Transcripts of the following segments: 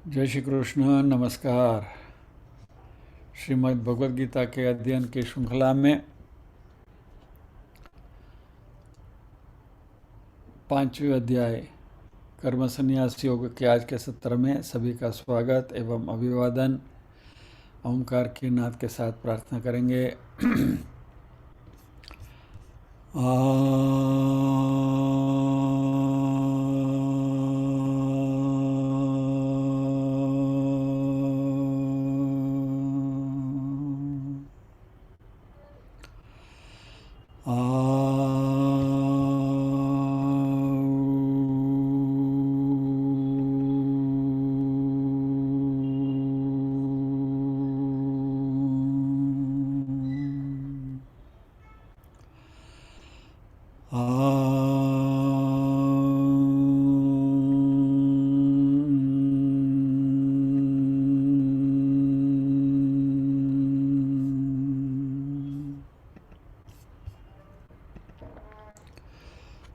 जय श्री कृष्ण। नमस्कार। श्रीमद् भगवद गीता के अध्ययन की श्रृंखला में पांचवें अध्याय कर्म संन्यास योग के आज के सत्र में सभी का स्वागत एवं अभिवादन। ओंकार की नाद के साथ प्रार्थना करेंगे।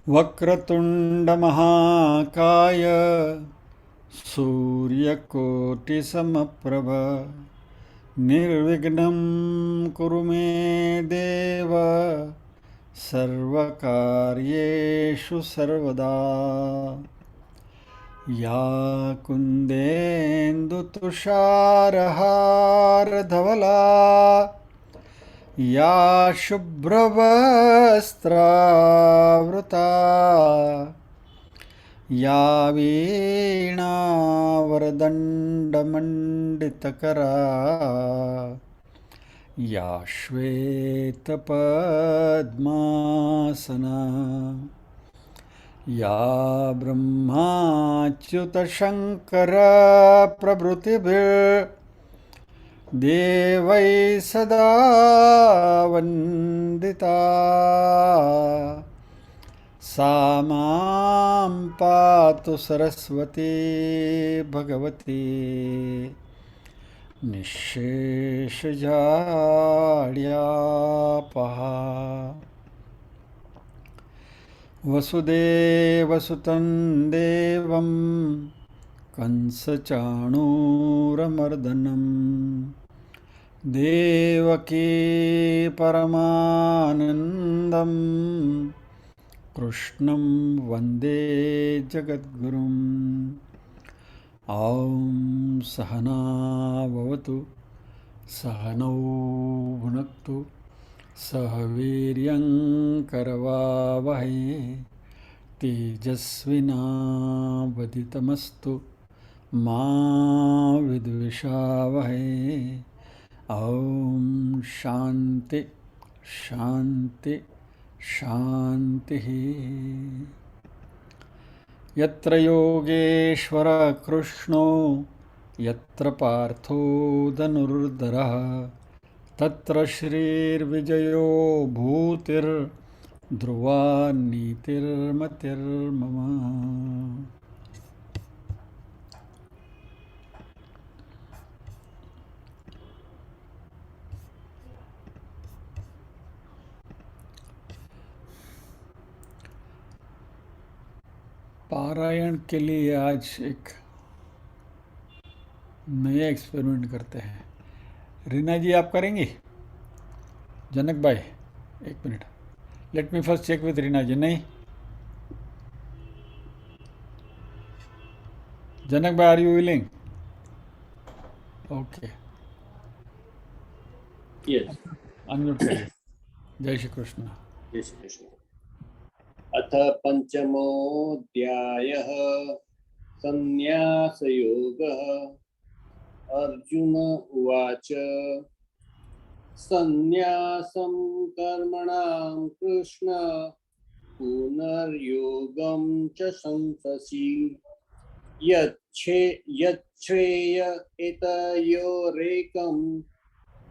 वक्रतुंड महाकाय सूर्यकोटिसमप्रभ निर्विघ्नं कुरु मे देव सर्वकार्येषु सर्वदा। या कुन्देन्दुतुषारहारधवला या शुभ्रवस्त्रावृता या वीणावरदण्डमण्डितकरा या श्वेतपद्मासना या ब्रह्माच्युतशङ्करप्रभृतिभिर्देवैः सदा वन्दिता। सा मां पातु सरस्वती भगवती निःशेषजाड्यापहा। वसुदेवसुतं देवं कंसचाणूरमर्दनं देवकी परमानन्दं कृष्णं वन्दे जगद्गुरुम्। ॐ सहना भवतु सहनौ भुनक्तु सह वीर्यङ्करवावहै तेजस्विनावधितमस्तु मा विद्विषावहै। ॐ शान्ति शान्ति शान्तिः। यत्र योगेश्वर कृष्णो यत्र पार्थो धनुर्धरः तत्र श्रीर्विजयो भूतिर्ध्रुवा नीतिर्मतिर्मम। पारायण के लिए आज एक नया एक्सपेरिमेंट करते हैं। रीना जी आप करेंगी? जनक भाई एक minute, let me first check with Rina ji. नहीं, जनक भाई are you willing? Okay, yes. Unmute करिए। जय श्री कृष्ण। जय श्री कृष्ण। अथ पंचमोऽध्यायः संन्यासयोगः। अर्जुन उवाच संन्यासं कर्मणां कृष्ण पुनर्योगं च संससि यच्छ्रेय एतयोरेकं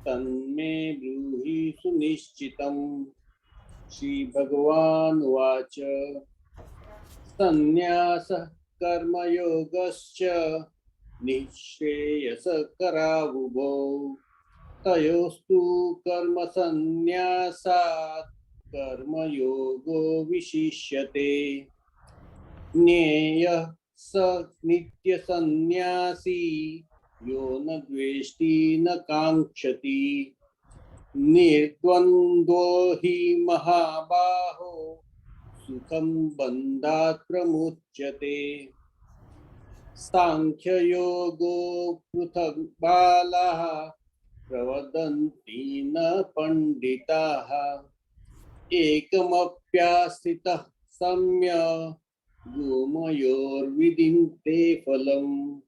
तन्मे ब्रूहि सुनिश्चितम्। श्रीभगवानुवाच संन्यासः कर्मयोगश्च निःश्रेयसकरावुभौ तयोस्तु कर्मसन्न्यासात् कर्मयोगो विशिष्यते। ज्ञेयः स नित्यसन्न्यासी यो न द्वेष्टि न काङ्क्षति निर्द्वन्द्वो हि महाबाहो सुखं बन्धात् प्रमुच्यते सांख्ययोगो पृथक् बालाः प्रवदन्ति न पंडिताः एकमप्यास्थितः सम्यक् गुमयोर्विदिन्ते फलम्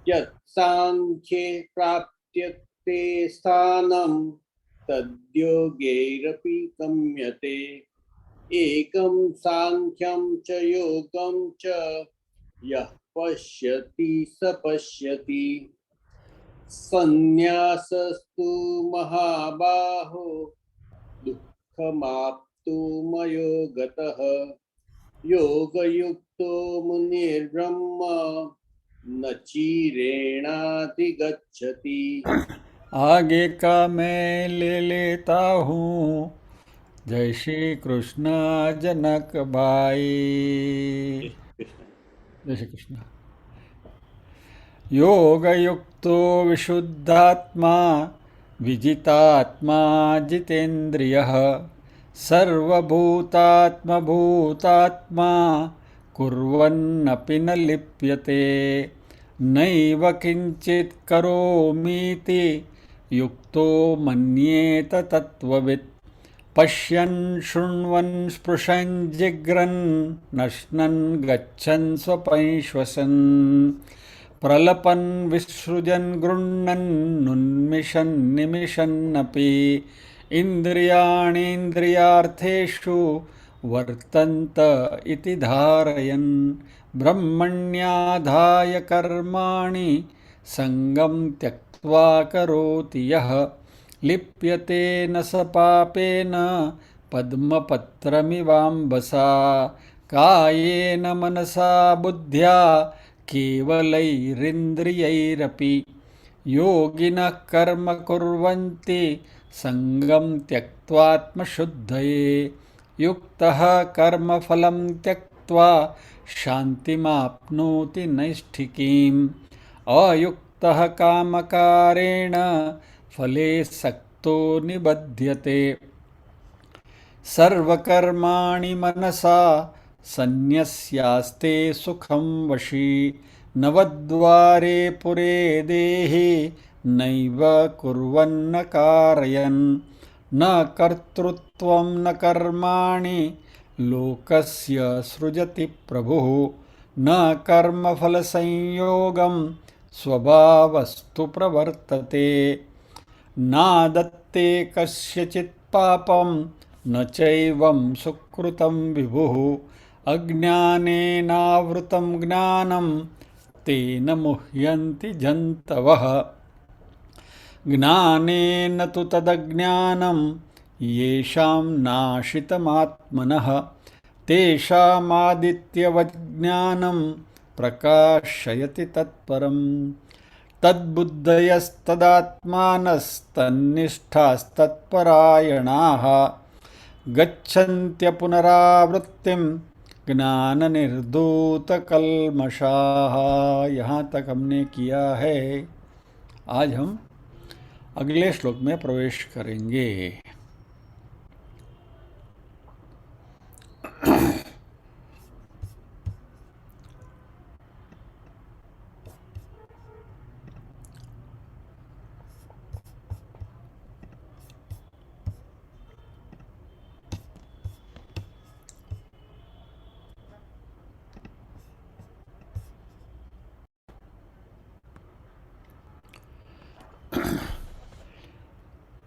यत् सांख्ये प्राप्यते स्थानं तद्योगैरपि गम्यते एकं सांख्यं च योगं च यः पश्यति स पश्यति संन्यासस्तु महाबाहो दुःखमाप्तुमयो गतः योगयुक्तो मुनिर्ब्रह्म न चिरेणाधिगच्छति। आगे का मैं ले लेता हूँ। जय श्री कृष्ण जनक भाई। जय श्री कृष्ण। योगयुक्तो विशुद्धात्मा विजितात्मा जितेन्द्रियः सर्वभूतात्मभूतात्मा कुर्वन्नपि न लिप्यते नैव किञ्चित् करोमीति युक्तो मन्येत तत्त्ववित् पश्यन् शृण्वन् स्पृशन् जिघ्रन् नश्नन् गच्छन् स्वपन् श्वसन् प्रलपन् विसृजन् गृह्णन् निमिषन्नपि इन्द्रियाणीन्द्रियार्थेषु वर्तन्त इति धारयन् ब्रह्मण्याधाय कर्माणि सङ्गं त्यक्त्वा करोति यः लिप्यते न स पापेन पद्मपत्रमिवाम्बसा कायेन मनसा बुद्ध्या केवलैरिन्द्रियैरपि योगिनः कर्म कुर्वन्ति सङ्गं त्यक्त्वात्मशुद्धये युक्तः कर्मफलं त्यक्त्वा शान्तिमाप्नोति नैष्ठिकीम् अयुक्तः कामकारेण फले सक्तो निबध्यते सर्वकर्माणि मनसा सन्न्यस्यास्ते सुखं वशी नवद्वारे पुरे देहि नैव कुर्वन्न कारयन् न कर्तृत्वं न कर्माणि लोकस्य सृजति प्रभुः न कर्मफलसंयोगं स्वभावस्तु प्रवर्तते नादत्ते कस्यचित् पापं न चैवं सुकृतं विभुः अज्ञानेनावृतं ज्ञानं तेन मुह्यन्ति जन्तवः ज्ञानेन तु तदज्ञानं येषां नाशितमात्मनः तेषामादित्यवज्ञानं प्रकाशयति तत्परम् तद्बुद्धयस्तदात्मानस्तन्निष्ठास्तत्परायणाः गच्छन्त्यपुनरावृत्तिं ज्ञाननिर्धूतकल्मषाः। यहाँ तक हमने किया है। आज हम अगले श्लोक में प्रवेश करेंगे।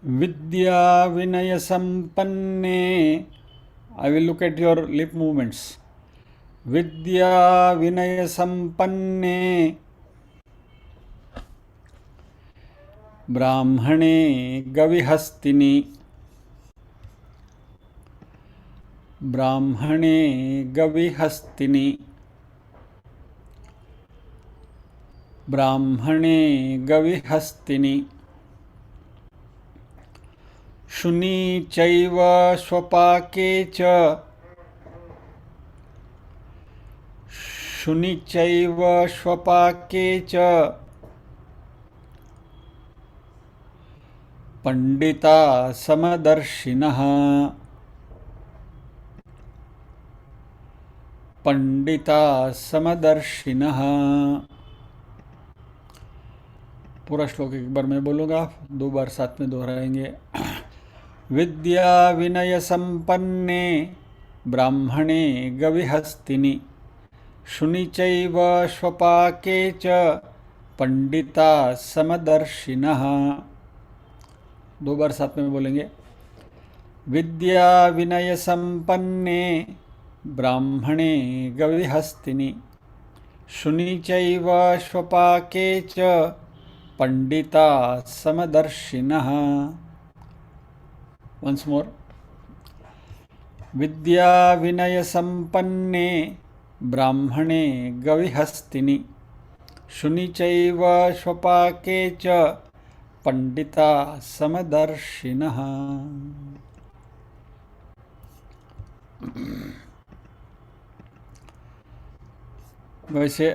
विद्या विनय संपन्ने, I will look at your lip movements. विद्या विनय संपन्ने ब्राह्मणे गविहस्तिनि, ब्राह्मणे गविहस्तिनि, ब्राह्मणे गविहस्तिनि शुनी चैव स्वपाके च, शुनि चैव श्वपाके च पंडिता समदर्शिनः पंडिता समदर्शिनः। पूरा श्लोक एक बार मैं बोलूँगा, 2 बार साथ में दोहराएंगे। विद्या विनय संपन्ने ब्राह्मणे गविहस्तिनि शुनि चैव श्वपाके च पंडिता समदर्शिनः। 2 बार साथ में बोलेंगे। विद्या विनय संपन्ने ब्राह्मणे गविहस्तिनि शुनि चैव श्वपाके च पंडिता समदर्शिनः। Once more. विद्या विनय संपन्ने ब्राह्मणे गविहस्तिनि शुनि चैव श्वपाके च पंडिता समदर्शिनः। वैसे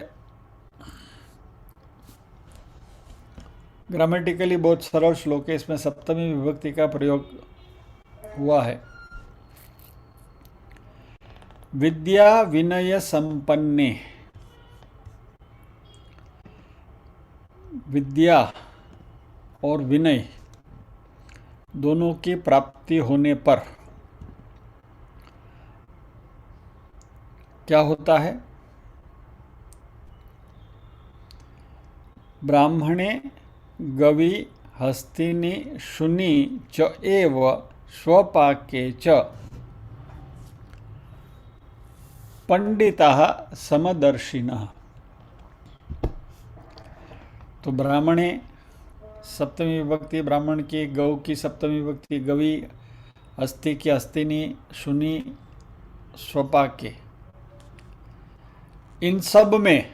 ग्रामेटिकली बहुत सरल श्लोक है, इसमें सप्तमी विभक्ति का प्रयोग हुआ है। विद्या विनय संपन्ने, विद्या और विनय दोनों की प्राप्ति होने पर क्या होता है? ब्राह्मणे गवि हस्तिनि शुनि च एव श्वपाके च पंडितः समदर्शिनः। तो ब्राह्मणे सप्तमी विभक्ति ब्राह्मण की, गौ की सप्तमी विभक्ति गवि, हस्ति की हस्तिनी, शुनि, श्वपाके, इन सब में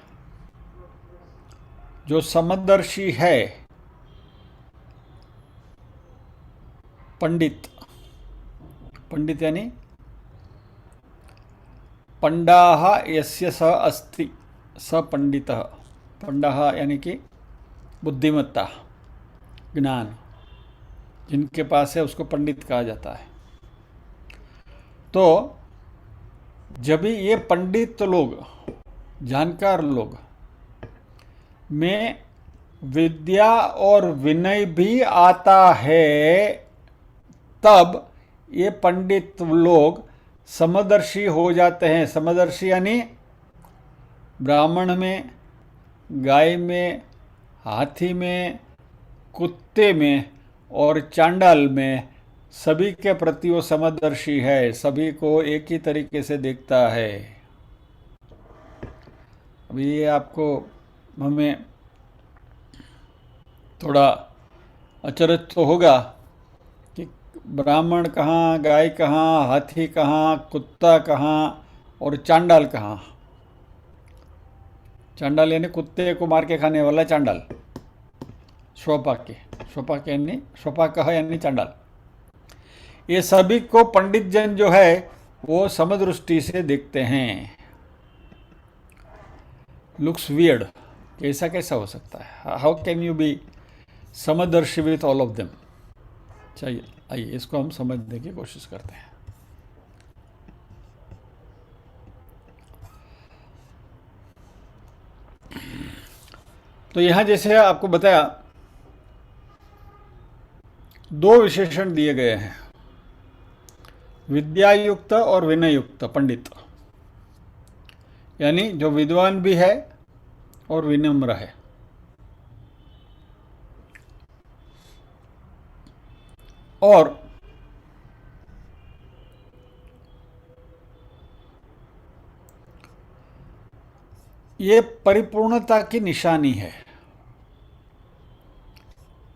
जो समदर्शी है पंडित, पंडित यानी पंडाह यस्य स अस्ति स पंडितः। पंडाह यानी कि बुद्धिमत्ता, ज्ञान जिनके पास है उसको पंडित कहा जाता है। तो जब ये पंडित लोग, जानकार लोग में विद्या और विनय भी आता है, तब ये पंडित लोग समदर्शी हो जाते हैं। समदर्शी यानी ब्राह्मण में, गाय में, हाथी में, कुत्ते में और चांडाल में सभी के प्रति वो समदर्शी है, सभी को एक ही तरीके से देखता है। अभी ये आपको हमें थोड़ा अचरज तो होगा कि ब्राह्मण कहाँ, गाय कहाँ, हाथी कहाँ, कुत्ता कहाँ और चांडाल कहाँ। चांडाल यानी कुत्ते को मार के खाने वाला चांडाल, श्वपाके, श्वपाके यानी श्वपाकः यानी चांडाल। ये सभी को पंडित जन जो है वो समदृष्टि से देखते हैं। लुक्स वियर्ड, ऐसा कैसा हो सकता है? हाउ कैन यू बी समदर्शी विथ ऑल ऑफ देम? चाहिए, आइए इसको हम समझने की कोशिश करते हैं। तो यहां जैसे आपको बताया 2 विशेषण दिए गए हैं, विद्यायुक्त और विनयुक्त पंडित, यानी जो विद्वान भी है और विनम्र है। और ये परिपूर्णता की निशानी है,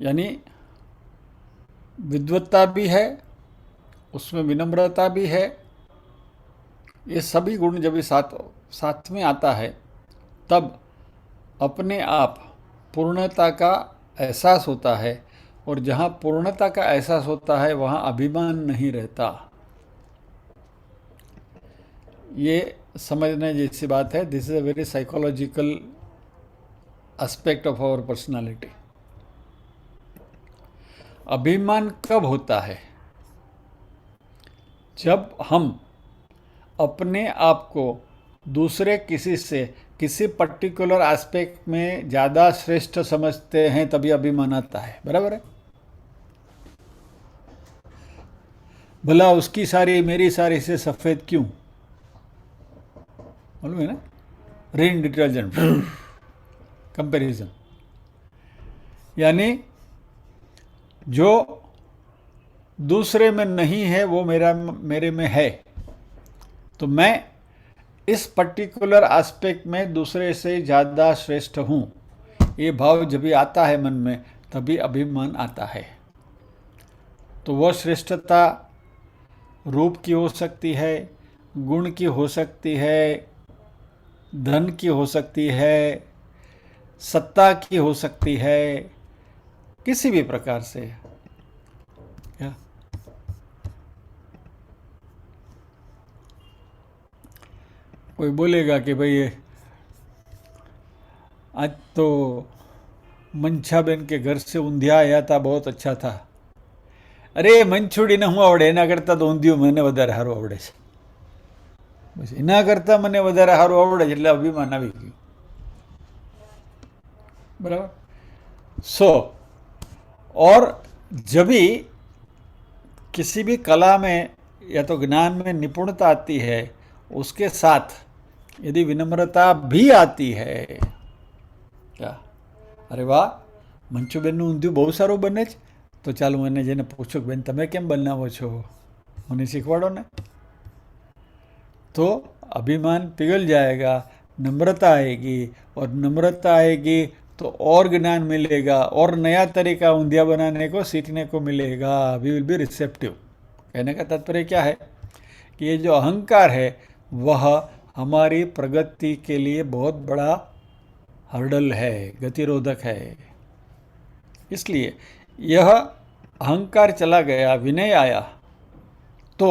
यानी विद्वत्ता भी है, उसमें विनम्रता भी है। ये सभी गुण जब साथ में आता है तब अपने आप पूर्णता का एहसास होता है, और जहाँ पूर्णता का एहसास होता है वहाँ अभिमान नहीं रहता। ये समझने जैसी बात है। This is a very psychological aspect of our personality. अभिमान कब होता है? जब हम अपने आप को दूसरे किसी से किसी पर्टिकुलर एस्पेक्ट में ज़्यादा श्रेष्ठ समझते हैं, तभी अभिमान आता है। बराबर है? भला उसकी साड़ी मेरी साड़ी से सफ़ेद क्यों? मालूम है ना? रिन डिटर्जेंट कंपैरिजन। यानी जो दूसरे में नहीं है वो मेरे में है, तो मैं इस पर्टिकुलर एस्पेक्ट में दूसरे से ज़्यादा श्रेष्ठ हूँ। ये भाव जब भी आता है मन में, तभी अभिमान आता है। तो वह श्रेष्ठता रूप की हो सकती है, गुण की हो सकती है, धन की हो सकती है, सत्ता की हो सकती है, किसी भी प्रकार से। क्या कोई बोलेगा कि भाई आज तो मंछाबेन के घर से ऊंधिया आया था, बहुत अच्छा था। अरे मंछुડીને હું આવડે, એના કરતાં તો ઊંધિયું મને વધારે સારું આવડે છે, બસ એના કરતાં મને વધારે સારું આવડે છે, એટલે અભિમાન આવી ગયું। बराबर। सो और जब भी किसी भी कला में या तो ज्ञान में निपुणता आती है, उसके साथ यदि विनम्रता भी आती है, क्या अरे वाह મંચુબેનનું ઊંધિયું બહુ સારું બને છે, તો ચાલો મને જઈને પૂછું બેન તમે કેમ બનાવો છો, મને શીખવાડો ને। तो अभिमान पिघल जाएगा, नम्रता आएगी, और नम्रता आएगी तो और ज्ञान मिलेगा, और नया तरीका ऊंधिया बनाने को सीखने को मिलेगा। We will be receptive. कहने का तात्पर्य क्या है कि ये जो अहंकार है वह हमारी प्रगति के लिए बहुत बड़ा हर्डल है, गतिरोधक है। इसलिए यह अहंकार चला गया, विनय आया, तो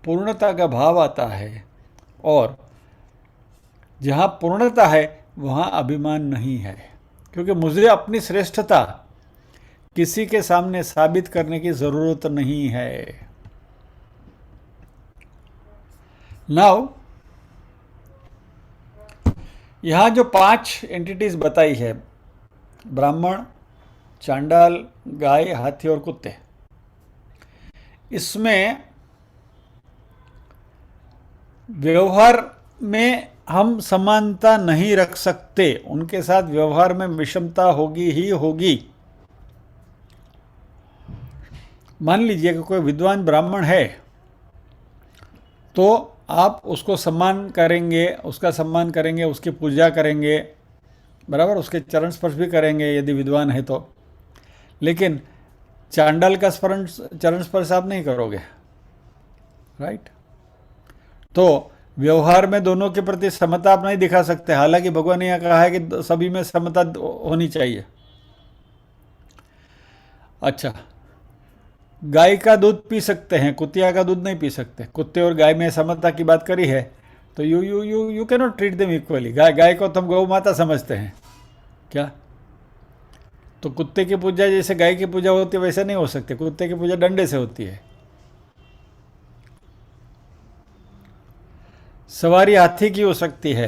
पूर्णता का भाव आता है, और जहाँ पूर्णता है वहाँ अभिमान नहीं है, क्योंकि मुझे अपनी श्रेष्ठता किसी के सामने साबित करने की ज़रूरत नहीं है। नाउ यहाँ जो 5 एंटिटीज बताई है, ब्राह्मण, चांडाल, गाय, हाथी और कुत्ते, इसमें व्यवहार में हम समानता नहीं रख सकते, उनके साथ व्यवहार में विषमता होगी ही होगी। मान लीजिए कि कोई विद्वान ब्राह्मण है, तो आप उसको सम्मान करेंगे, उसका सम्मान करेंगे, उसकी पूजा करेंगे, बराबर, उसके चरण स्पर्श भी करेंगे यदि विद्वान है तो। लेकिन चांडाल का चरण स्पर्श आप नहीं करोगे, राइट? तो व्यवहार में दोनों के प्रति समता आप नहीं दिखा सकते, हालांकि भगवान ने यह कहा है कि सभी में समता होनी चाहिए। अच्छा, गाय का दूध पी सकते हैं, कुतिया का दूध नहीं पी सकते। कुत्ते और गाय में समता की बात करी है, तो you can not treat them equally. गाय को तो हम गौ माता समझते हैं, क्या? तो कुत्ते की पूजा जैसे गाय की पूजा होती है वैसे नहीं हो सकती। कुत्ते की पूजा डंडे से होती है। सवारी हाथी की हो सकती है,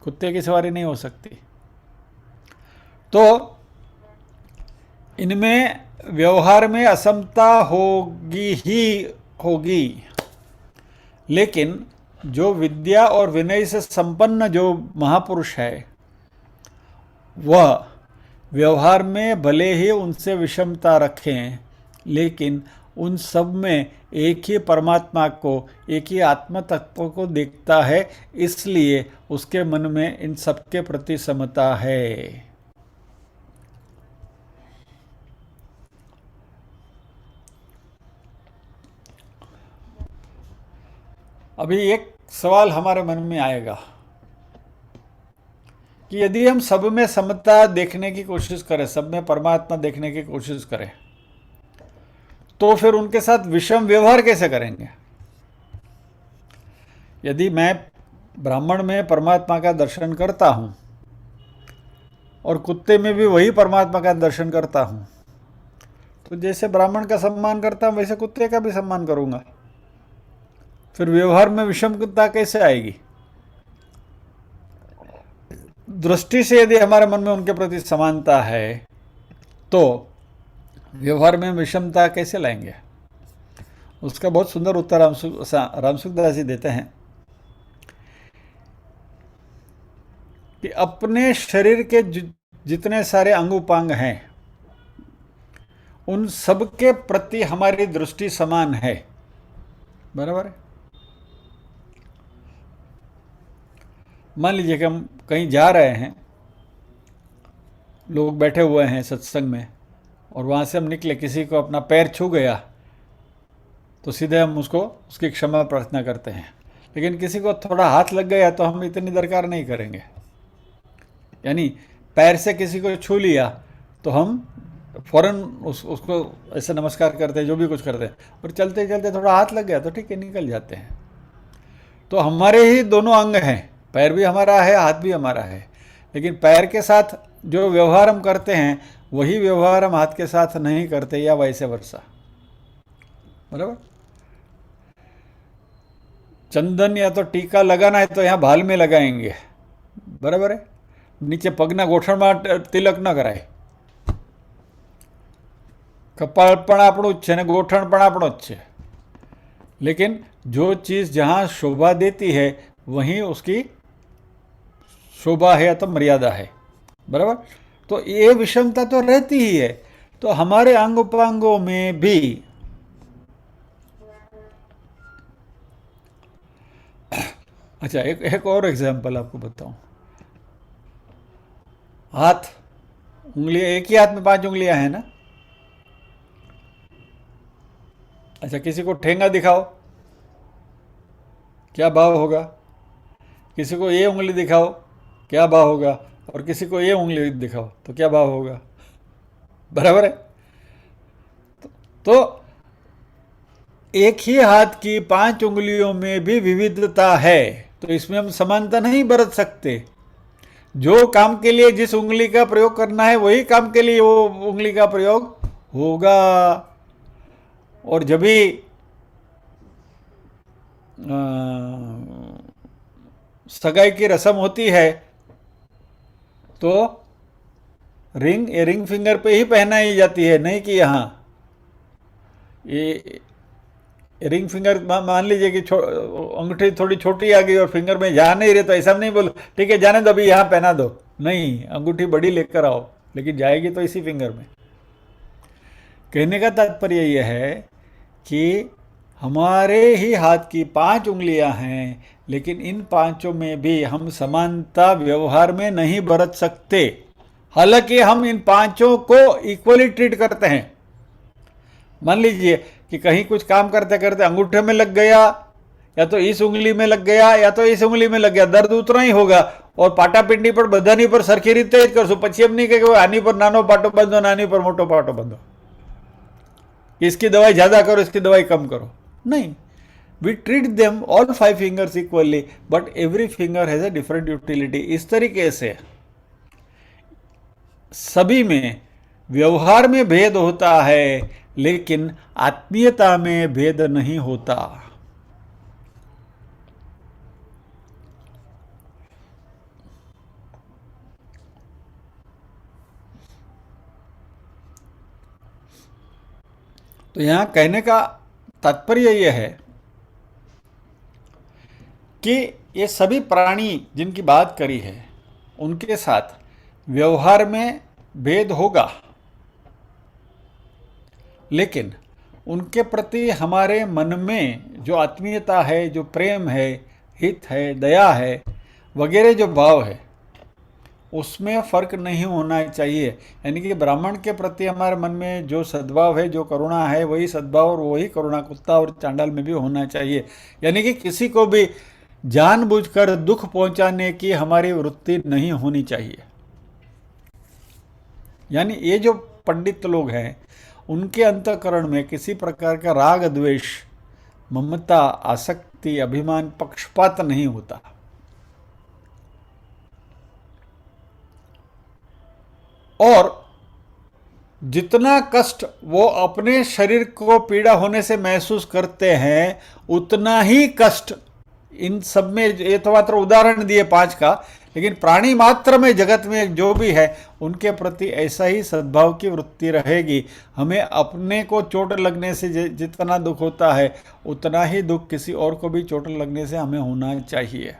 कुत्ते की सवारी नहीं हो सकती। तो इनमें व्यवहार में असमता होगी ही होगी, लेकिन जो विद्या और विनय से संपन्न जो महापुरुष है, वह व्यवहार में भले ही उनसे विषमता रखें, लेकिन उन सब में एक ही परमात्मा को, एक ही आत्म तत्व को देखता है, इसलिए उसके मन में इन सब के प्रति समता है। अभी एक सवाल हमारे मन में आएगा कि यदि हम सब में समता देखने की कोशिश करें, सब में परमात्मा देखने की कोशिश करें, तो फिर उनके साथ विषम व्यवहार कैसे करेंगे? यदि मैं ब्राह्मण में परमात्मा का दर्शन करता हूँ और कुत्ते में भी वही परमात्मा का दर्शन करता हूँ, तो जैसे ब्राह्मण का सम्मान करता हूँ वैसे कुत्ते का भी सम्मान करूँगा। फिर व्यवहार में विषमता कैसे आएगी? दृष्टि से यदि हमारे मन में उनके प्रति समानता है तो व्यवहार में विषमता कैसे लाएंगे? उसका बहुत सुंदर उत्तर रामसुखदास जी देते हैं कि अपने शरीर के जितने सारे अंग उपांग हैं उन सब के प्रति हमारी दृष्टि समान है। बराबर है? मान लीजिए कि हम कहीं जा रहे हैं, लोग बैठे हुए हैं सत्संग में, और वहाँ से हम निकले, किसी को अपना पैर छू गया तो सीधे हम उसकी क्षमा प्रार्थना करते हैं। लेकिन किसी को थोड़ा हाथ लग गया तो हम इतनी दरकार नहीं करेंगे। यानी पैर से किसी को छू लिया तो हम फौरन उसको ऐसे नमस्कार करते हैं, जो भी कुछ करते हैं, और चलते चलते थोड़ा हाथ लग गया तो ठीक है, निकल जाते हैं। तो हमारे ही दोनों अंग हैं, पैर भी हमारा है, हाथ भी हमारा है, लेकिन पैर के साथ जो व्यवहार हम करते हैं वही व्यवहार हम हाथ के साथ नहीं करते, या वैसे वर्षा। बराबर? चंदन या तो टीका लगाना है तो यहाँ भाल में लगाएंगे, बराबर है? नीचे पगना गोठण में तिलक न कराय। कपाळ पण આપણું જ છે ને ગોઠણ પણ આપણો જ છે, लेकिन जो चीज़ जहाँ शोभा देती है वहीं उसकी शोभा है या तो मर्यादा है। बराबर? तो ये विषमता तो रहती ही है। तो हमारे अंग उपांगों में भी अच्छा, एक और एग्जाम्पल आपको बताऊं। हाथ, उंगलियां, एक ही हाथ में 5 उंगलियां हैं ना। अच्छा, किसी को ठेंगा दिखाओ, क्या भाव होगा? किसी को ये उंगली दिखाओ, क्या भाव होगा? और किसी को ये उंगली दिखाओ तो क्या भाव होगा? बराबर है? तो एक ही हाथ की 5 उंगलियों में भी विविधता है, तो इसमें हम समानता नहीं बरत सकते। जो काम के लिए जिस उंगली का प्रयोग करना है वही काम के लिए वो उंगली का प्रयोग होगा। और जब भी सगाई की रस्म होती है तो रिंग फिंगर पे ही पहनाई जाती है, नहीं कि यहाँ ये रिंग फिंगर मान लीजिए कि अंगूठी थोड़ी छोटी आ गई और फिंगर में जा नहीं रहे तो ऐसा नहीं बोलो ठीक है जाने दो अभी यहाँ पहना दो, नहीं, अंगूठी बड़ी लेकर आओ, लेकिन जाएगी तो इसी फिंगर में। कहने का तात्पर्य यह है कि हमारे ही हाथ की 5 उंगलियां हैं, लेकिन इन 5 में भी हम समानता व्यवहार में नहीं बरत सकते। हालांकि हम इन 5 को इक्वली ट्रीट करते हैं। मान लीजिए कि कहीं कुछ काम करते करते अंगूठे में लग गया, या तो इस उंगली में लग गया या तो इस उंगली में लग गया, दर्द उतना ही होगा। और पाटापिंडी पर बधानी पर सरखी रीते ज करशुं, पछी एम नहीं कहे आनी पर नानो पाटो बंधो, नानी पर मोटो पाटो बंधो, इसकी दवाई ज्यादा करो, इसकी दवाई कम करो, नहीं। We treat them all 5 fingers equally, but every finger has a different utility. इस तरीके से सभी में व्यवहार में भेद होता है, लेकिन आत्मीयता में भेद नहीं होता। तो यहां कहने का तात्पर्य यह है कि ये सभी प्राणी जिनकी बात करी है उनके साथ व्यवहार में भेद होगा, लेकिन उनके प्रति हमारे मन में जो आत्मीयता है, जो प्रेम है, हित है, दया है वगैरह जो भाव है, उसमें फर्क नहीं होना चाहिए। यानी कि ब्राह्मण के प्रति हमारे मन में जो सद्भाव है, जो करुणा है, वही सद्भाव और वही करुणा कुत्ता और चांडाल में भी होना चाहिए। यानी कि किसी को भी जानबूझकर दुख पहुंचाने की हमारी वृत्ति नहीं होनी चाहिए। यानी ये जो पंडित लोग हैं उनके अंतःकरण में किसी प्रकार का राग, द्वेष, ममता, आसक्ति, अभिमान, पक्षपात नहीं होता। और जितना कष्ट वो अपने शरीर को पीड़ा होने से महसूस करते हैं, उतना ही कष्ट इन सब में, ये तो मात्र उदाहरण दिए 5 का, लेकिन प्राणी मात्र में जगत में जो भी है उनके प्रति ऐसा ही सद्भाव की वृत्ति रहेगी। हमें अपने को चोट लगने से जितना दुख होता है, उतना ही दुख किसी और को भी चोट लगने से हमें होना चाहिए।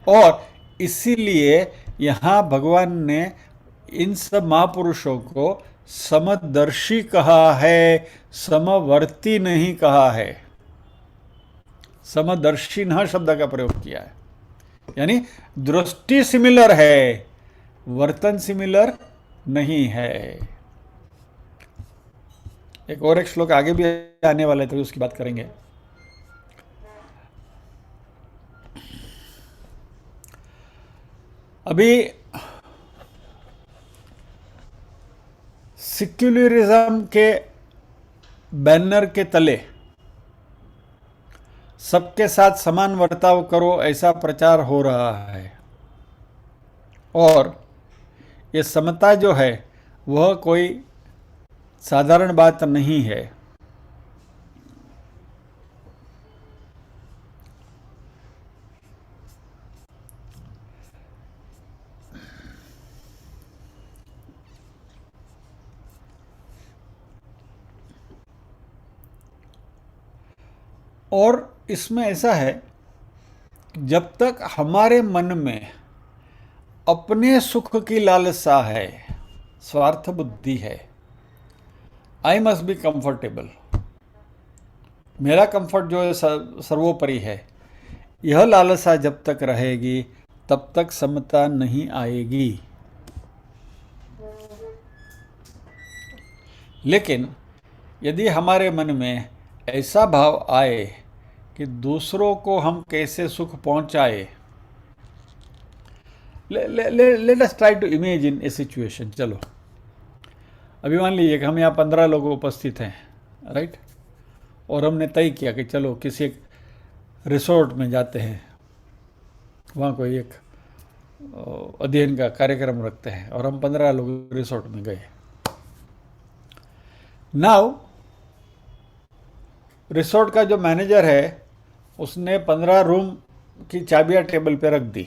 और इसीलिए यहाँ भगवान ने इन सब महापुरुषों को समदर्शी कहा है, समवर्ती नहीं कहा है। समदर्शी न शब्द का प्रयोग किया है, यानी दृष्टि सिमिलर है, वर्तन सिमिलर नहीं है। एक श्लोक आगे भी आने वाला है, तो उसकी बात करेंगे। अभी सेक्युलरिज्म के बैनर के तले सबके साथ समान बर्ताव करो ऐसा प्रचार हो रहा है, और ये समता जो है वह कोई साधारण बात नहीं है। और इसमें ऐसा है, जब तक हमारे मन में अपने सुख की लालसा है, स्वार्थ बुद्धि है, आई मस्ट बी कंफर्टेबल, मेरा कंफर्ट जो है सर्वोपरि है, यह लालसा जब तक रहेगी तब तक समता नहीं आएगी। लेकिन यदि हमारे मन में ऐसा भाव आए कि दूसरों को हम कैसे सुख पहुंचाए, let us try to imagine a situation. चलो अभी मान लीजिए कि हम यहाँ 15 लोग उपस्थित हैं, राइट, और हमने तय किया कि चलो किसी एक रिसोर्ट में जाते हैं, वहाँ कोई एक अध्ययन का कार्यक्रम रखते हैं, और हम 15 लोग रिसोर्ट में गए। नाउ रिसोर्ट का जो मैनेजर है उसने 15 रूम की चाबियां टेबल पे रख दी,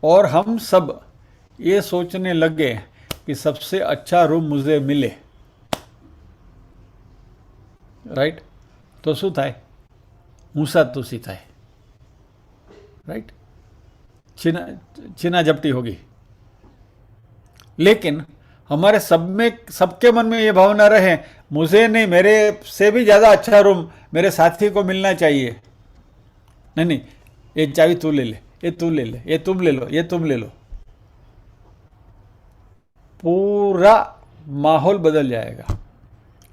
और हम सब ये सोचने लगे कि सबसे अच्छा रूम मुझे मिले, राइट। तो शू थाय? मूसातूसी थाय, राइट, छीना झपटी होगी। लेकिन हमारे सबके मन में ये भावना रहे, मुझे नहीं, मेरे से भी ज़्यादा अच्छा रूम मेरे साथी को मिलना चाहिए। नहीं, ये चाबी तू ले ले, ये तू ले ले, ये तुम ले लो, ये तुम ले लो। पूरा माहौल बदल जाएगा।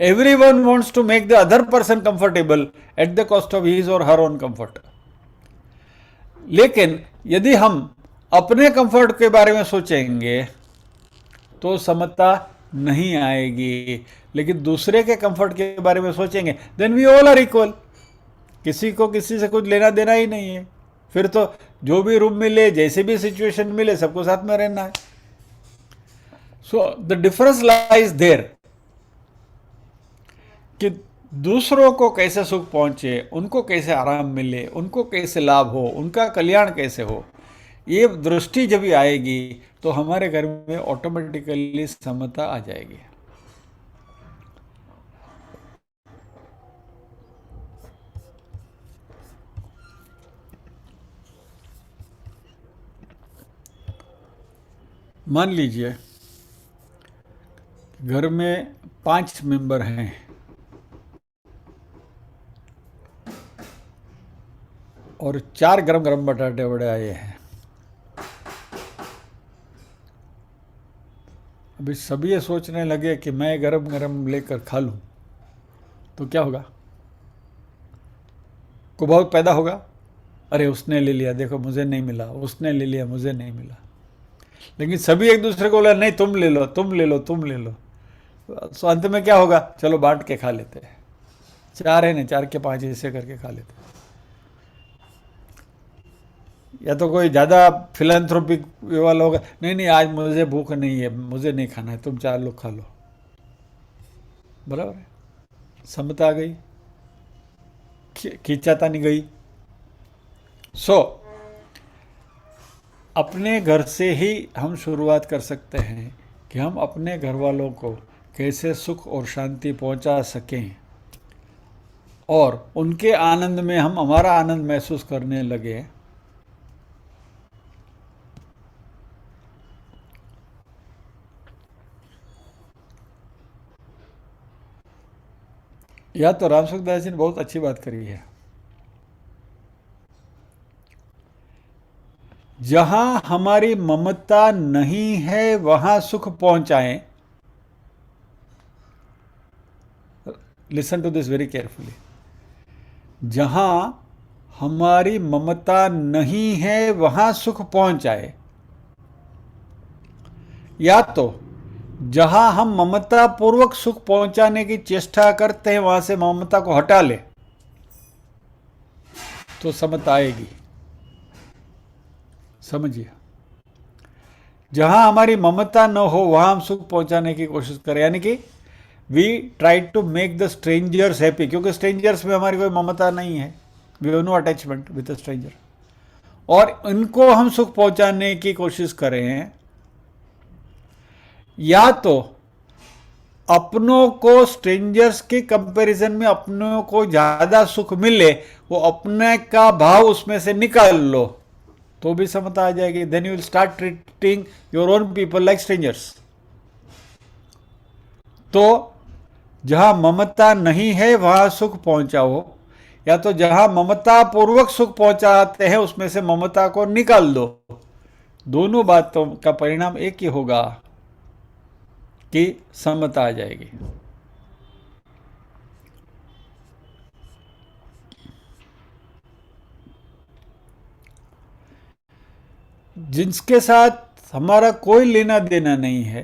Everyone wants to make the other person comfortable at the cost of his or her own comfort. लेकिन यदि हम अपने कंफर्ट के बारे में सोचेंगे तो समता नहीं आएगी, लेकिन दूसरे के कंफर्ट के बारे में सोचेंगे, then we all are equal. किसी को किसी से कुछ लेना देना ही नहीं है, फिर तो जो भी रूम मिले, जैसे भी सिचुएशन मिले, सबको साथ में रहना है। So the difference lies there कि दूसरों को कैसे सुख पहुंचे, उनको कैसे आराम मिले, उनको कैसे लाभ हो, उनका कल्याण कैसे हो, ये दृष्टि जब भी आएगी तो हमारे घर में ऑटोमेटिकली समता आ जाएगी। मान लीजिए घर में 5 मेंबर हैं, और 4 गरम गरम बटाटे वड़े आए हैं। अभी सभी ये सोचने लगे कि मैं गरम गरम लेकर खा लूं, तो क्या होगा? कुभाव पैदा होगा, अरे उसने ले लिया, देखो मुझे नहीं मिला, उसने ले लिया, मुझे नहीं मिला। लेकिन सभी एक दूसरे को बोला, नहीं तुम ले लो, तुम ले लो, तुम ले लो। तो अंत में क्या होगा? चलो बांट के खा लेते हैं। 4 है ना, 4 के 5 हिस्से करके खा लेते हैं। या तो कोई ज़्यादा फिलैंथ्रोपिक वाला होगा, नहीं नहीं आज मुझे भूख नहीं है, मुझे नहीं खाना है, तुम 4 लोग खा लो, बराबर है, समता आ गई, खींचातानी गई। सो अपने घर से ही हम शुरुआत कर सकते हैं कि हम अपने घर वालों को कैसे सुख और शांति पहुंचा सकें और उनके आनंद में हम हमारा आनंद महसूस करने लगे। या तो राम सुखदास जी ने बहुत अच्छी बात करी है, जहां हमारी ममता नहीं है वहां सुख पहुंचाएं। Listen to this very carefully. जहां हमारी ममता नहीं है वहां सुख पहुंचाए, या तो जहां हम ममता पूर्वक सुख पहुंचाने की चेष्टा करते हैं वहां से ममता को हटा ले तो समता आएगी। समझिए, जहां हमारी ममता न हो वहां हम सुख पहुंचाने की कोशिश करें, यानी कि we try to make the strangers happy, क्योंकि स्ट्रेंजर्स में हमारी कोई ममता नहीं है, we have no attachment with the stranger, और इनको हम सुख पहुंचाने की कोशिश करें। या तो अपनों को स्ट्रेंजर्स के कंपैरिजन में अपनों को ज्यादा सुख मिले, वो अपने का भाव उसमें से निकाल लो तो भी समता आ जाएगी। Then you will start treating your own people like strangers. तो जहां ममता नहीं है वहां सुख पहुंचाओ, या तो जहां ममता पूर्वक सुख पहुंचाते हैं उसमें से ममता को निकाल दो। दोनों बातों का परिणाम एक ही होगा कि समता आ जाएगी। जिसके साथ हमारा कोई लेना देना नहीं है,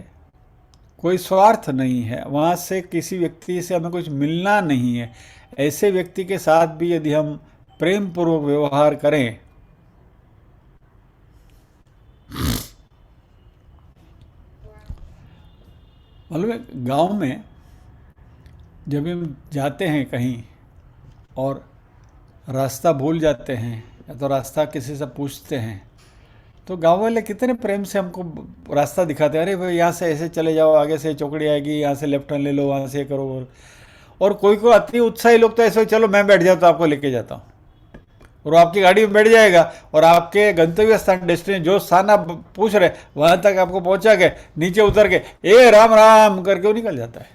कोई स्वार्थ नहीं है, वहां से किसी व्यक्ति से हमें कुछ मिलना नहीं है, ऐसे व्यक्ति के साथ भी यदि हम प्रेम पूर्वक व्यवहार करें, मालूम है गांव में जब हम जाते हैं कहीं और रास्ता भूल जाते हैं या तो रास्ता किसी से पूछते हैं तो गांव वाले कितने प्रेम से हमको रास्ता दिखाते हैं, अरे भाई यहाँ से ऐसे चले जाओ, आगे से चौकड़ी आएगी, यहाँ से लेफ्ट टर्न ले लो, वहाँ से करो। और कोई कोई अति उत्साही लोग तो ऐसे चलो मैं बैठ जाता हूँ, आपको लेके जाता हूँ, और वो आपकी गाड़ी में बैठ जाएगा और आपके गंतव्य स्थान डेस्टिनेशन जो स्थान आप पूछ रहे वहाँ तक आपको पहुँचा के नीचे उतर के ए राम राम करके वो निकल जाता है।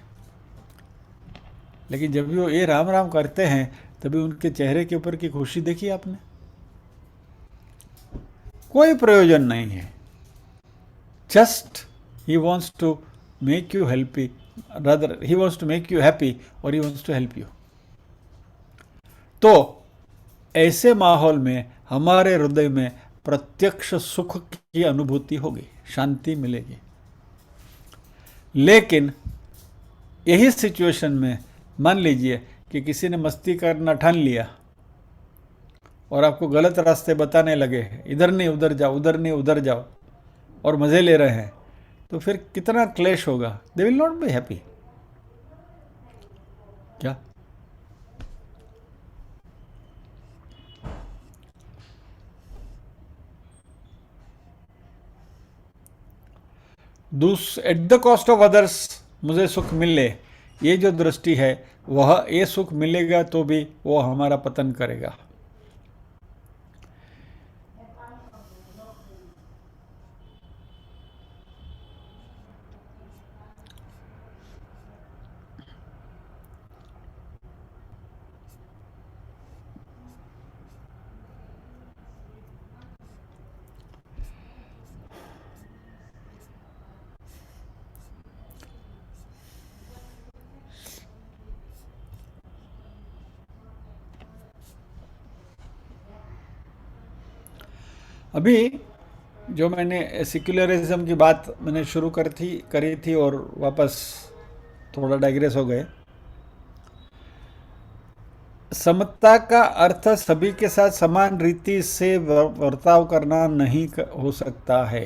लेकिन जब भी वो ए राम राम करते हैं तभी उनके चेहरे के ऊपर की खुशी देखी आपने, कोई प्रयोजन नहीं है, just he wants to make you healthy, rather he wants to make you happy और he wants to help you. तो ऐसे माहौल में हमारे हृदय में प्रत्यक्ष सुख की अनुभूति होगी, शांति मिलेगी। लेकिन यही सिचुएशन में मान लीजिए कि किसी ने मस्ती करना ठान लिया और आपको गलत रास्ते बताने लगे, इधर नहीं उधर जाओ, उधर नहीं उधर जाओ, और मज़े ले रहे हैं, तो फिर कितना क्लेश होगा। They will not be happy. क्या at the cost of others मुझे सुख मिले, ये जो दृष्टि है वह ये सुख मिलेगा तो भी वो हमारा पतन करेगा। अभी जो मैंने सेक्युलरिज्म की बात मैंने शुरू करी थी और वापस थोड़ा डाइग्रेस हो गए। समता का अर्थ सभी के साथ समान रीति से बर्ताव करना नहीं हो सकता है,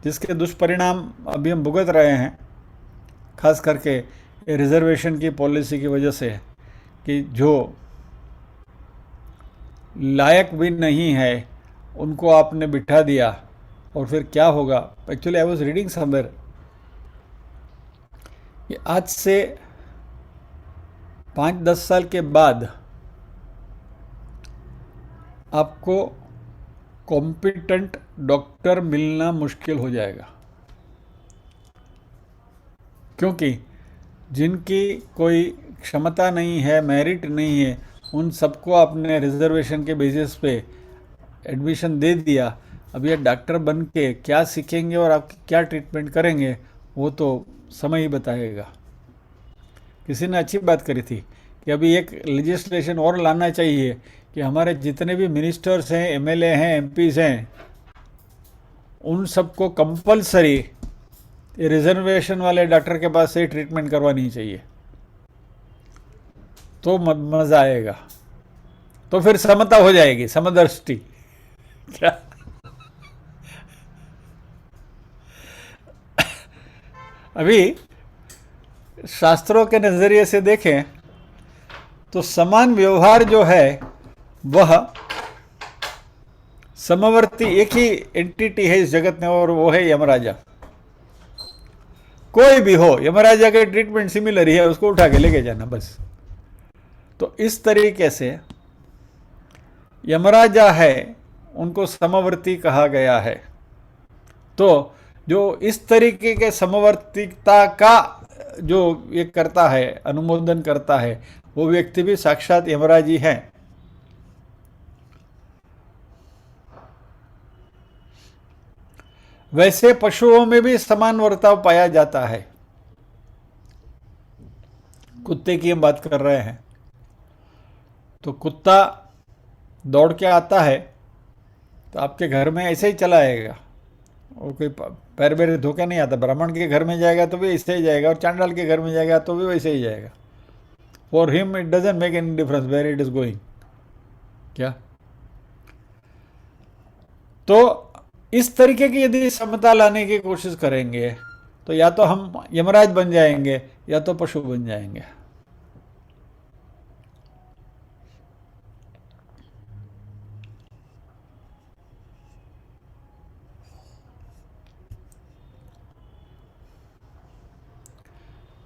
जिसके दुष्परिणाम अभी हम भुगत रहे हैं, खास करके रिजर्वेशन की पॉलिसी की वजह से, कि जो लायक भी नहीं है उनको आपने बिठा दिया, और फिर क्या होगा। Actually I was reading somewhere कि आज से 5-10 साल के बाद आपको कॉम्पिटेंट डॉक्टर मिलना मुश्किल हो जाएगा, क्योंकि जिनकी कोई क्षमता नहीं है, मेरिट नहीं है, उन सबको आपने रिजर्वेशन के बेसिस पे एडमिशन दे दिया। अब ये डॉक्टर बन के क्या सीखेंगे और आपकी क्या ट्रीटमेंट करेंगे, वो तो समय ही बताएगा। किसी ने अच्छी बात करी थी कि अभी एक लेजिस्लेशन और लाना चाहिए कि हमारे जितने भी मिनिस्टर्स हैं, एमएलए हैं, एमपीज हैं, उन सबको कंपलसरी रिजर्वेशन वाले डॉक्टर के पास से ट्रीटमेंट करवानी चाहिए, तो मज़ा आएगा, तो फिर समता हो जाएगी, समदृष्टि। क्या अभी शास्त्रों के नज़रिए से देखें तो समान व्यवहार जो है वह समवर्ती एक ही एंटिटी है इस जगत में, और वो है यमराजा। कोई भी हो, यमराजा के ट्रीटमेंट सिमिलर ही है, उसको उठा के लेके जाना बस। तो इस तरीके से यमराजा है, उनको समवर्ती कहा गया है। तो जो इस तरीके के समवर्तिकता का जो ये करता है, अनुमोदन करता है, वो व्यक्ति भी साक्षात यमराज ही है। वैसे पशुओं में भी समान वर्ताव पाया जाता है। कुत्ते की हम बात कर रहे हैं, तो कुत्ता दौड़ के आता है तो आपके घर में ऐसे ही चला आएगा, और कोई पैर पैर धो के नहीं आता। ब्राह्मण के घर में जाएगा तो भी ऐसे ही जाएगा, और चांडाल के घर में जाएगा तो भी वैसे ही जाएगा। For him it doesn't make any difference where it is going. क्या तो इस तरीके की यदि समता लाने की कोशिश करेंगे तो या तो हम यमराज बन जाएंगे या तो पशु बन जाएंगे।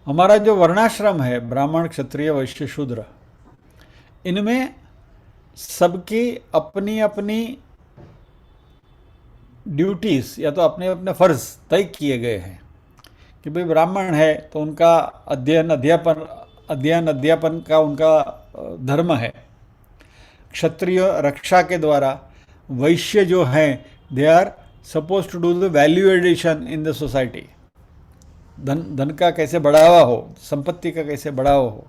हमारा जो वर्णाश्रम है, ब्राह्मण, क्षत्रिय, वैश्य, शूद्र, इनमें सबकी अपनी अपनी ड्यूटीज या तो अपने अपने फर्ज तय किए गए हैं कि भाई ब्राह्मण है तो उनका अध्ययन अध्यापन का उनका धर्म है। क्षत्रिय रक्षा के द्वारा, वैश्य जो हैं they are suppose to do the value addition in the society. धन का कैसे बढ़ावा हो, संपत्ति का कैसे बढ़ावा हो।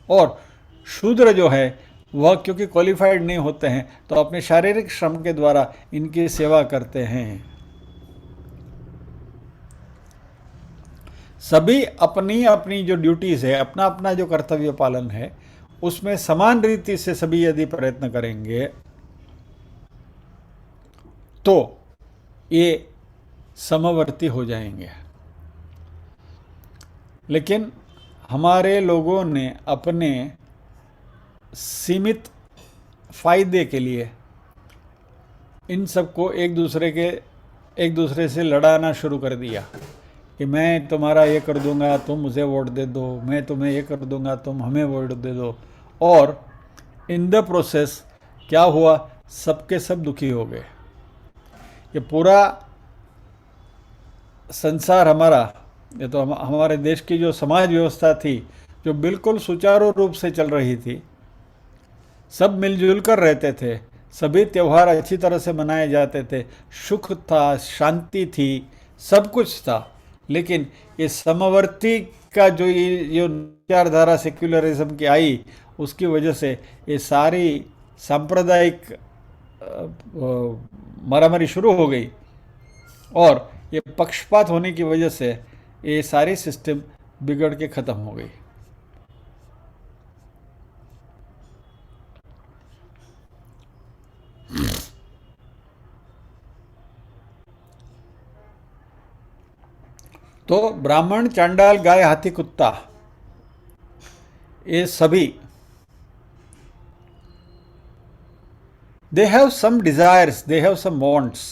और शूद्र जो है वह क्योंकि क्वालिफाइड नहीं होते हैं तो अपने शारीरिक श्रम के द्वारा इनकी सेवा करते हैं। सभी अपनी अपनी जो ड्यूटीज़ है, अपना अपना जो कर्तव्य पालन है, उसमें समान रीति से सभी यदि प्रयत्न करेंगे तो ये समवर्ती हो जाएंगे। लेकिन हमारे लोगों ने अपने सीमित फायदे के लिए इन सबको एक दूसरे से लड़ाना शुरू कर दिया कि मैं तुम्हारा ये कर दूंगा, तुम मुझे वोट दे दो, मैं तुम्हें ये कर दूंगा, तुम हमें वोट दे दो। और इन द प्रोसेस क्या हुआ, सबके सब दुखी हो गए। ये पूरा संसार हमारा, ये तो हमारे देश की जो समाज व्यवस्था थी, जो बिल्कुल सुचारू रूप से चल रही थी, सब मिलजुल कर रहते थे, सभी त्यौहार अच्छी तरह से मनाए जाते थे, सुख था, शांति थी, सब कुछ था। लेकिन ये समवर्ती का जो ये विचारधारा सेक्युलरिज्म की आई, उसकी वजह से ये सारी सांप्रदायिक मारामारी शुरू हो गई, और ये पक्षपात होने की वजह से ये सारी सिस्टम बिगड़ के ख़त्म हो गई। तो ब्राह्मण, चांडाल, गाय, हाथी, कुत्ता, ये सभी they have some desires, they have some wants,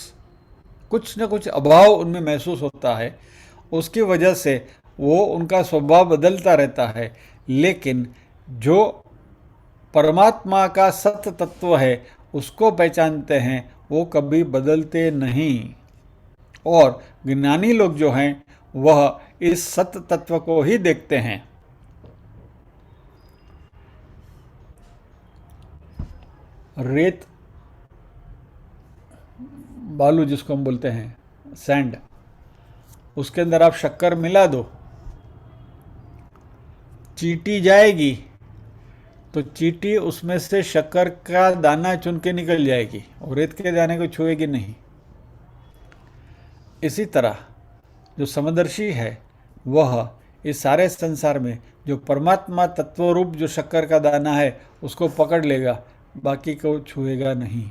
कुछ न कुछ अभाव उनमें महसूस होता है, उसकी वजह से वो उनका स्वभाव बदलता रहता है। लेकिन जो परमात्मा का सत्य तत्व है उसको पहचानते हैं, वो कभी बदलते नहीं। और ज्ञानी लोग जो हैं वह इस सत्य तत्व को ही देखते हैं। रेत, बालू जिसको हम बोलते हैं सैंड, उसके अंदर आप शक्कर मिला दो, चींटी जाएगी तो चींटी उसमें से शक्कर का दाना चुन के निकल जाएगी और रेत के दाने को छुएगी नहीं। इसी तरह जो समदर्शी है वह इस सारे संसार में जो परमात्मा तत्व रूप जो शक्कर का दाना है उसको पकड़ लेगा, बाकी को छुएगा नहीं।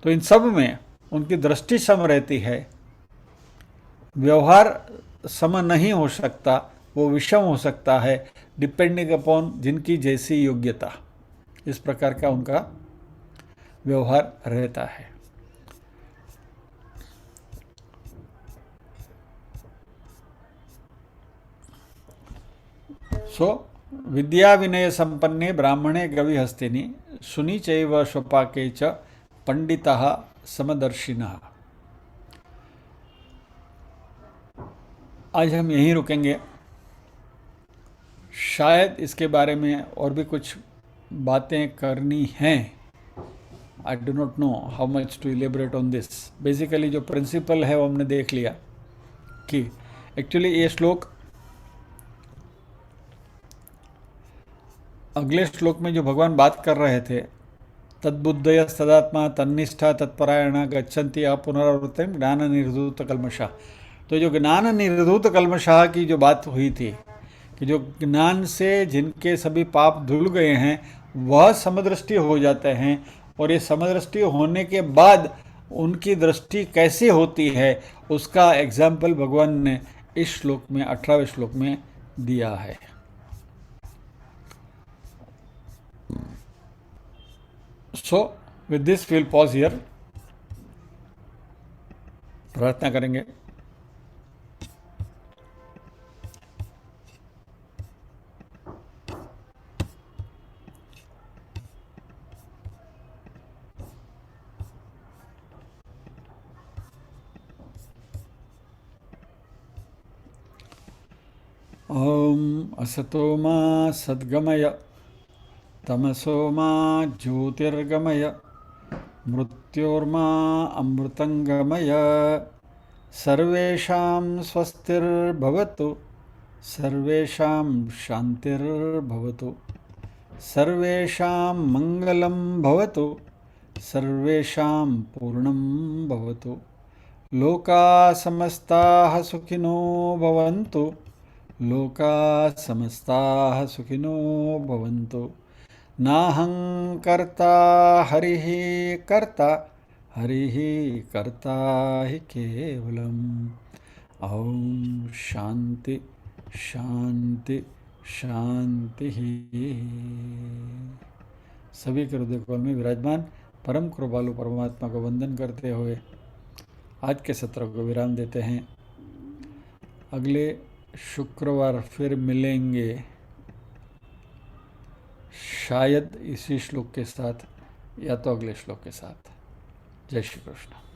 तो इन सब में उनकी दृष्टि सम रहती है। व्यवहार सम नहीं हो सकता, वो विषम हो सकता है, डिपेंडिंग अपॉन जिनकी जैसी योग्यता। इस प्रकार का उनका व्यवहार रहता है। सो विद्या विनय संपन्ने ब्राह्मणे गविहस्तिनि सुनि चैव स्वपाके च पंडितः समदर्शिनः। आज हम यहीं रुकेंगे। शायद इसके बारे में और भी कुछ बातें करनी हैं। I do not know how much to elaborate on this. Basically जो प्रिंसिपल है वो हमने देख लिया कि एक्चुअली ये श्लोक अगले श्लोक में जो भगवान बात कर रहे थे, तद्बुद्धय तदात्मा तन्निष्ठा तत्परायण गच्छन्ति पुनरावृत्तिम ज्ञान निर्धूत कल्मषा। तो जो ज्ञान निर्धूत कल्मषा की जो बात हुई थी कि जो ज्ञान से जिनके सभी पाप धुल गए हैं वह समदृष्टि हो जाते हैं, और ये समदृष्टि होने के बाद उनकी दृष्टि कैसी होती है उसका एग्जाम्पल भगवान ने इस श्लोक में 18वें श्लोक में दिया है। So with this will pause here. प्रार्थना करेंगे। ओम असतो मा सद्गमय तमसो मा ज्योतिर्गमय मृत्योर्मा अमृतंगमय। सर्वेषां स्वस्तिर्भवतु, सर्वेषां शान्तिर्भवतु, सर्वेषां मंगलं भवतु, सर्वेषां पूर्णं भवतु। लोकाः समस्ताः सुखिनो भवन्तु, लोकाः समस्ताः सुखिनो भवन्तु। नाहं कर्ता हरिः कर्ता, हरिः कर्ता हि केवलम्। ओम शांति शांति शांति। सभी के हृदय कमल में विराजमान परम कृपालु परमात्मा को वंदन करते हुए आज के सत्र को विराम देते हैं। अगले शुक्रवार फिर मिलेंगे, शायद इसी श्लोक के साथ या तो अगले श्लोक के साथ। जय श्री कृष्ण।